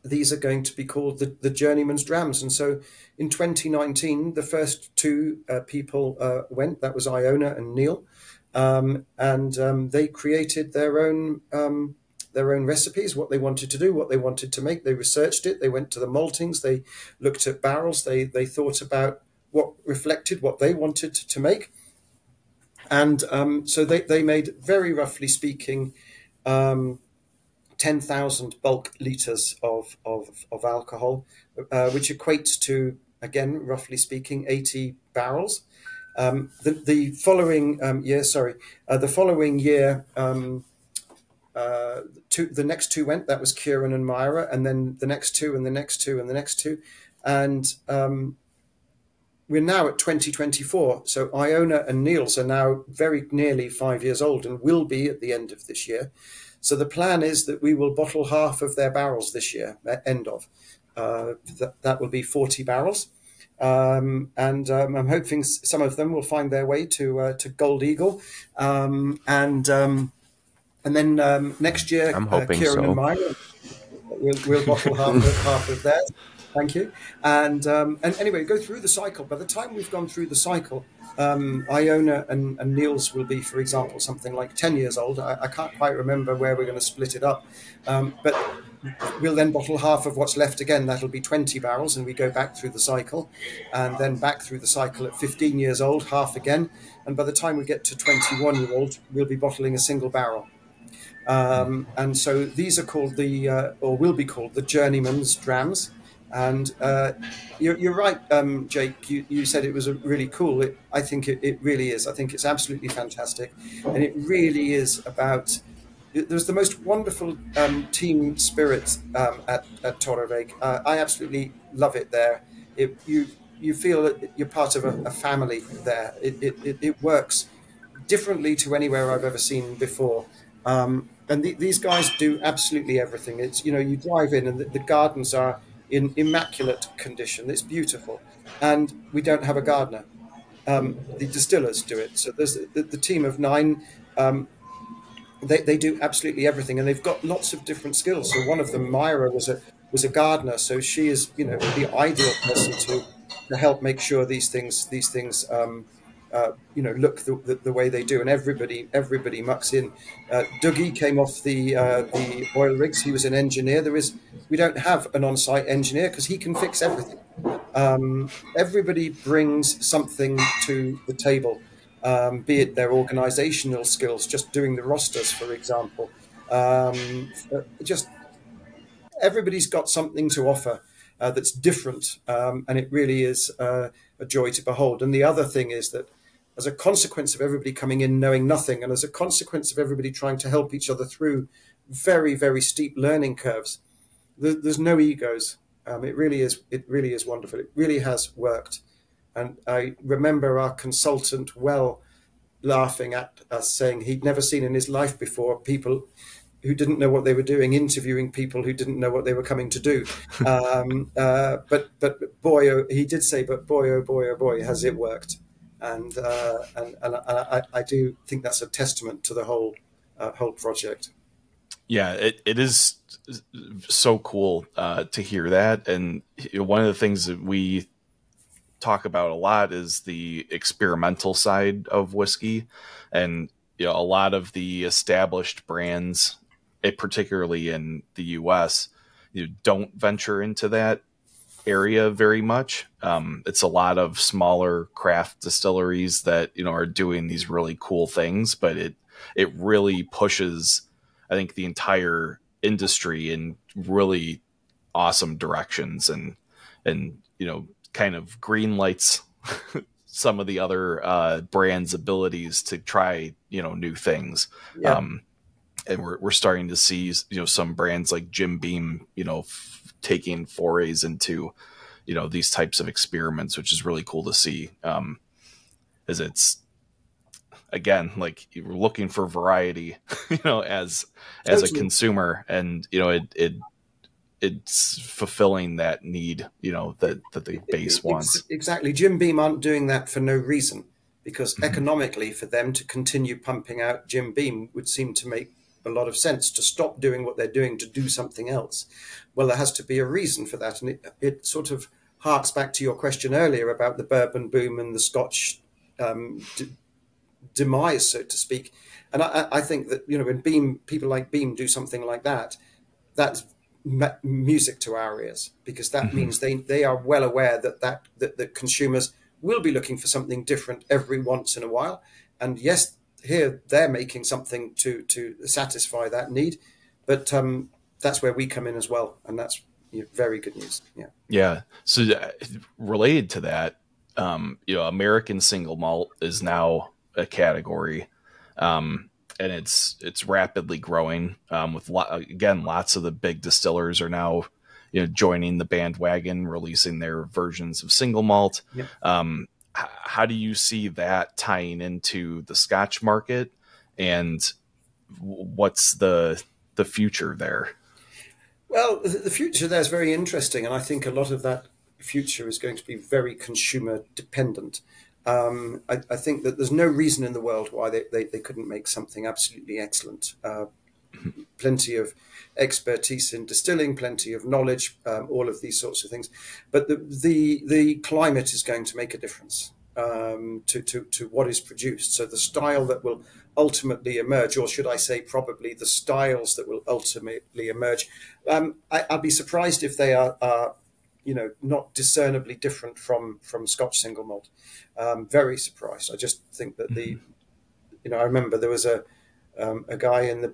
These are going to be called the Journeyman's Drams. And so in 2019, the first two people went. That was Iona and Neil, and they created their own recipes, what they wanted to do, what they wanted to make. They researched it. They went to the maltings. They looked at barrels. They thought about what reflected what they wanted to make. And so they made, very roughly speaking, 10,000 bulk litres of alcohol, which equates to, again, roughly speaking, 80 barrels. The following year, the next two went. That was Kieran and Myra, and then the next two, and the next two, and the next two, and we're now at 2024. So Iona and Niels are now very nearly 5 years old, and will be at the end of this year. So the plan is that we will bottle half of their barrels this year, end of. That will be 40 barrels. And I'm hoping some of them will find their way to Gold Eagle. And then next year,
I'm hoping
Kieran
so.
and Myra we'll bottle half of theirs. Thank you. And anyway, go through the cycle. By the time we've gone through the cycle, Iona and Niels will be, for example, something like 10 years old. I can't quite remember where we're going to split it up. But we'll then bottle half of what's left again. That'll be 20 barrels, and we go back through the cycle, and then back through the cycle at 15 years old, half again. And by the time we get to 21-year-old, we'll be bottling a single barrel. And so these are called or will be called the Journeyman's Drams. And you're right, Jake. You said it was really cool. I think it really is. I think it's absolutely fantastic, and it really is about. There's the most wonderful team spirit at Torabhaig. I absolutely love it there. You feel that you're part of a family there. It works differently to anywhere I've ever seen before. And these guys do absolutely everything. It's, you drive in, and the gardens are in immaculate condition. It's beautiful, and we don't have a gardener. The distillers do it. So there's the team of 9. They do absolutely everything, and they've got lots of different skills. So one of them, Myra, was a gardener. So she is, the ideal person to help make sure these things look the way they do, and everybody mucks in. Dougie came off the oil rigs. He was an engineer. We don't have an on-site engineer because he can fix everything. Everybody brings something to the table, be it their organizational skills, just doing the rosters, for example. Just everybody's got something to offer that's different, and it really is a joy to behold. And the other thing is that, as a consequence of everybody coming in knowing nothing, and as a consequence of everybody trying to help each other through very, very steep learning curves, there's no egos. It really is wonderful. It really has worked. And I remember our consultant laughing at us, saying he'd never seen in his life before people who didn't know what they were doing interviewing people who didn't know what they were coming to do. But boy, he did say, but boy, oh boy, has it worked. And I do think that's a testament to the whole project.
Yeah, it is so cool to hear that. And one of the things that we talk about a lot is the experimental side of whiskey, and a lot of the established brands, particularly in the US, don't venture into that area very much. It's a lot of smaller craft distilleries that are doing these really cool things, but it really pushes, I think, the entire industry in really awesome directions, and kind of green lights some of the other brands' abilities to try new things.
Yeah.
And we're starting to see some brands like Jim Beam taking forays into these types of experiments, which is really cool to see. As it's, again, like you're looking for variety as a
Totally.
consumer, and it's fulfilling that need that the base wants.
Exactly. Jim Beam aren't doing that for no reason, because economically, for them to continue pumping out Jim Beam would seem to make a lot of sense. To stop doing what they're doing to do something else, well, there has to be a reason for that, and it sort of harks back to your question earlier about the bourbon boom and the Scotch demise, so to speak. And I think that when people like Beam do something like that, that's music to our ears, because that means they are well aware that consumers will be looking for something different every once in a while. And yes, here they're making something to satisfy that need, but that's where we come in as well, and that's very good news.
Yeah. So related to that, American single malt is now a category, and it's rapidly growing. With lots of the big distillers are now joining the bandwagon, releasing their versions of single malt.
Yep.
How do you see that tying into the Scotch market, and what's the future there?
Well, the future there is very interesting, and I think a lot of that future is going to be very consumer dependent. I think that there's no reason in the world why they couldn't make something absolutely excellent. Plenty of expertise in distilling, plenty of knowledge, all of these sorts of things. But the climate is going to make a difference to what is produced. So the style that will ultimately emerge, or should I say probably the styles that will ultimately emerge, I'd be surprised if they are not discernibly different from Scotch single malt. Very surprised. I just think that I remember there was a guy in the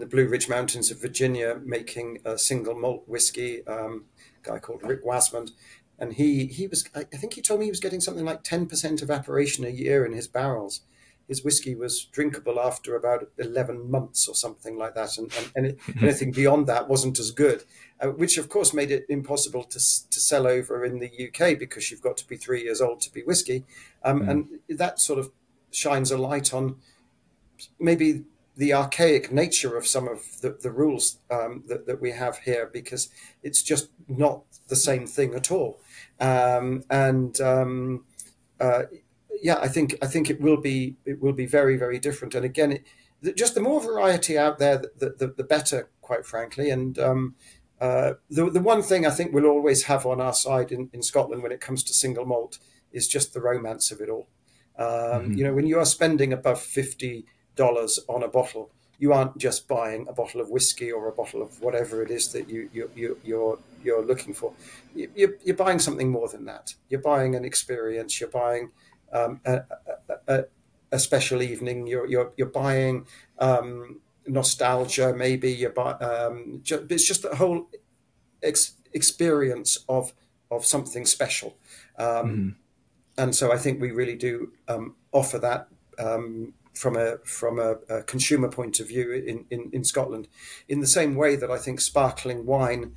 Blue Ridge Mountains of Virginia making a single malt whiskey, a guy called Rick Wasmond, and he was, I think he told me he was getting something like 10% evaporation a year in his barrels. His whiskey was drinkable after about 11 months or something like that, and anything beyond that wasn't as good, which of course made it impossible to sell over in the UK, because you've got to be 3 years old to be whiskey, and that sort of shines a light on maybe the archaic nature of some of the rules that we have here, because it's just not the same thing at all. I think it will be very, very different. And again, just the more variety out there, the better, quite frankly. And the one thing I think we'll always have on our side in Scotland when it comes to single malt is just the romance of it all. When you are spending above $50 on a bottle, you aren't just buying a bottle of whiskey or a bottle of whatever it is that you're looking for. You're buying something more than that. You're buying an experience. You're buying a special evening. You're buying nostalgia. Maybe it's just a whole experience of something special. And so I think we really do offer that from a consumer point of view in Scotland, in the same way that I think sparkling wine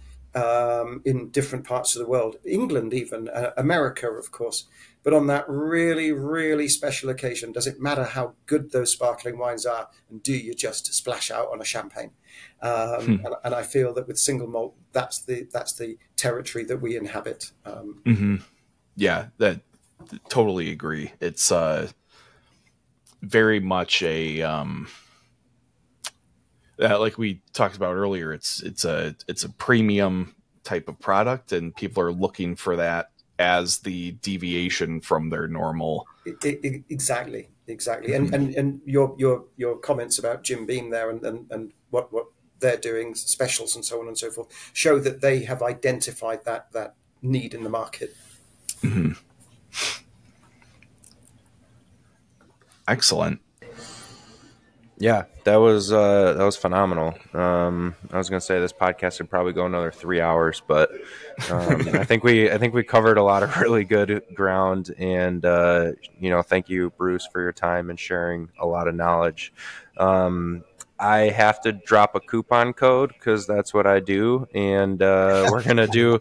in different parts of the world, England even, America of course, but on that really, really special occasion, does it matter how good those sparkling wines are, and do you just splash out on a champagne? And I feel that with single malt, that's the territory that we inhabit.
Yeah, that totally agree. It's very much a like we talked about earlier. It's a premium type of product, and people are looking for that as the deviation from their normal.
Exactly. And your comments about Jim Beam there and what they're doing, specials and so on and so forth, show that they have identified that need in the market.
Excellent.
Yeah, that was phenomenal. I was gonna say this podcast would probably go another 3 hours, but I think we covered a lot of really good ground. And thank you, Bruce, for your time and sharing a lot of knowledge. I have to drop a coupon code because that's what I do, and we're gonna do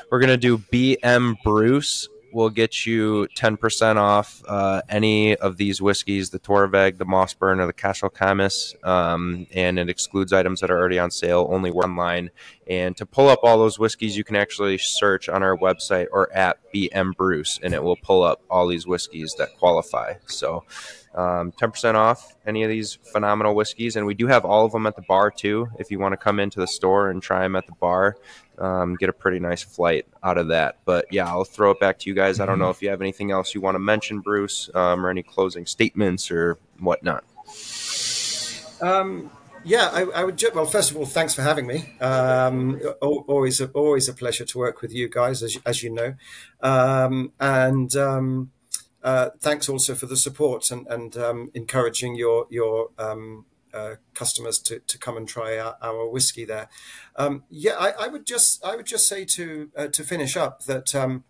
BM Bruce. Will get you 10% off any of these whiskeys, the Torabhaig, the Mossburn, or the Caisteal Chamuis, and it excludes items that are already on sale, only online. And to pull up all those whiskeys, you can actually search on our website or at BM Bruce, and it will pull up all these whiskeys that qualify. So 10% off any of these phenomenal whiskeys. And we do have all of them at the bar, too, if you want to come into the store and try them at the bar. Get a pretty nice flight out of that. But yeah, I'll throw it back to you guys. I don't know if you have anything else you want to mention, Bruce, or any closing statements or whatnot.
Yeah, I would. Well, first of all, thanks for having me. Always a pleasure to work with you guys, as you know. And thanks also for the support and encouraging your customers to come and try our whiskey there. I would just say to finish up that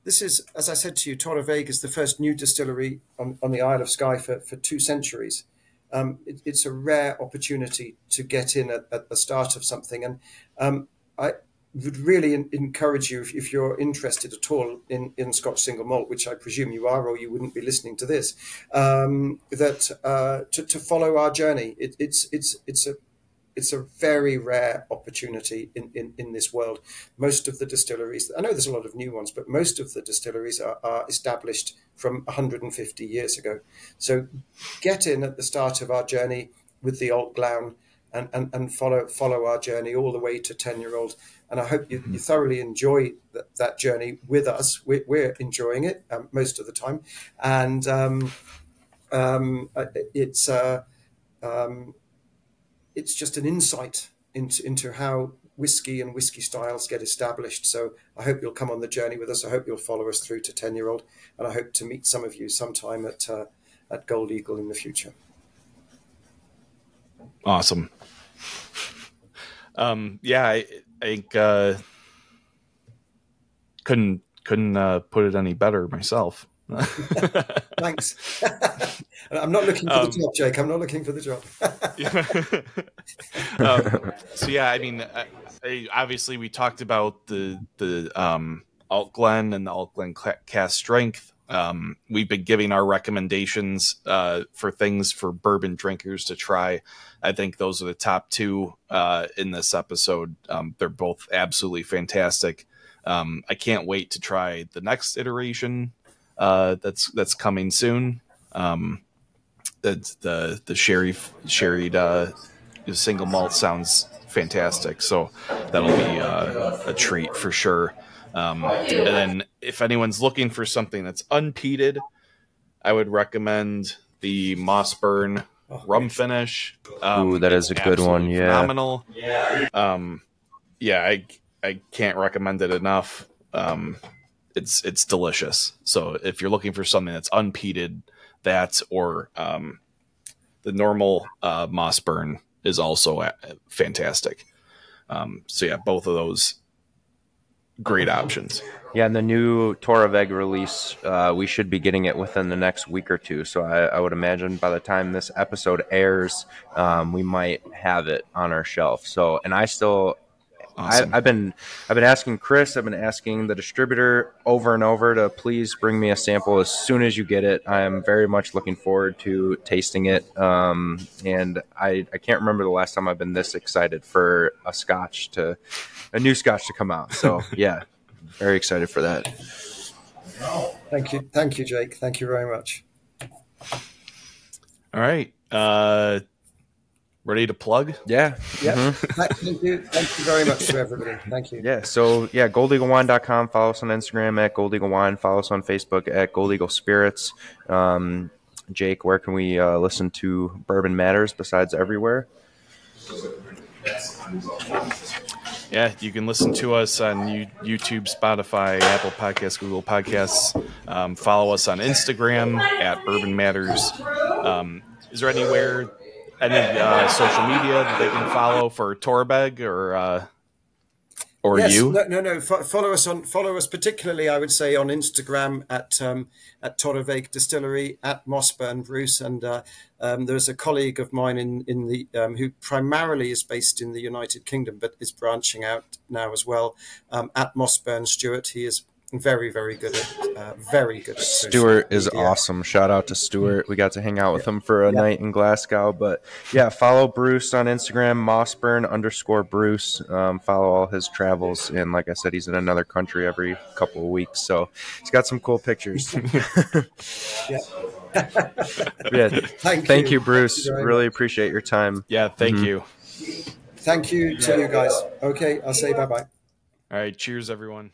this is, as I said to you, Torabhaig is the first new distillery on the Isle of Skye for 2 centuries. It's a rare opportunity to get in at the start of something, and I would really encourage you, if you're interested at all in Scotch single malt, which I presume you are, or you wouldn't be listening to this, to follow our journey. It's a very rare opportunity in this world. Most of the distilleries, I know there's a lot of new ones, but most of the distilleries are established from 150 years ago. So get in at the start of our journey with the Old Glown and follow our journey all the way to 10-year-old. And I hope you thoroughly enjoy that journey with us. We're enjoying it most of the time. And it's just an insight into how whiskey and whiskey styles get established. So I hope you'll come on the journey with us. I hope you'll follow us through to 10-year-old. And I hope to meet some of you sometime at Gold Eagle in the future.
Awesome. I think couldn't put it any better myself.
Thanks. I'm not looking for the job, Jake. I'm not looking for the job.
Obviously we talked about the Alt Glen and the Alt Glen Cask Strength. We've been giving our recommendations for things for bourbon drinkers to try. I think those are the top 2 in this episode. They're both absolutely fantastic. I can't wait to try the next iteration that's coming soon. The sherried single malt sounds fantastic, so that'll be a treat for sure. And then if anyone's looking for something that's unpeated, I would recommend the Mossburn rum finish.
That is a good one. Yeah,
phenomenal. I can't recommend it enough. It's delicious. So if you're looking for something that's unpeated, that or the normal Mossburn is also fantastic. Both of those great options.
Yeah, and the new Torabhaig release, we should be getting it within the next week or 2. So I would imagine by the time this episode airs, we might have it on our shelf. So, and I still. Awesome. I've been asking Chris, I've been asking the distributor over and over to please bring me a sample as soon as you get it. I am very much looking forward to tasting it. And I can't remember the last time I've been this excited for a new Scotch to come out. So yeah, very excited for that.
Thank you, Jake. Thank you very much.
All right. Ready to plug?
Yeah.
Mm-hmm. Thank you very much to everybody. Thank you.
Yeah. So yeah, goldeaglewine.com. Follow us on Instagram at Gold Eagle Wine. Follow us on Facebook at Gold Eagle Spirits. Jake, where can we listen to Bourbon Matters besides everywhere?
Yeah, you can listen to us on YouTube, Spotify, Apple Podcasts, Google Podcasts. Follow us on Instagram at Bourbon Matters. Is there anywhere any social media that they can follow for Torabhaig or
yes,
you?
No. Follow us particularly, I would say, on Instagram at Torabhaig Distillery, at Mossburn, Bruce, and there's a colleague of mine in the who primarily is based in the United Kingdom, but is branching out now as well. At Mossburn, Stuart, he is very good at
Stuart is
media.
awesome. Shout out to Stuart. We got to hang out with him for a night in Glasgow. But yeah, follow Bruce on Instagram, Mossburn_Bruce. Follow all his travels. And like I said, he's in another country every couple of weeks. So he's got some cool pictures.
Yeah.
Thank you, Bruce.
Thank you
really appreciate your time.
Yeah, thank you.
Thank you to you guys. Okay, I'll say bye-bye.
All right, cheers, everyone.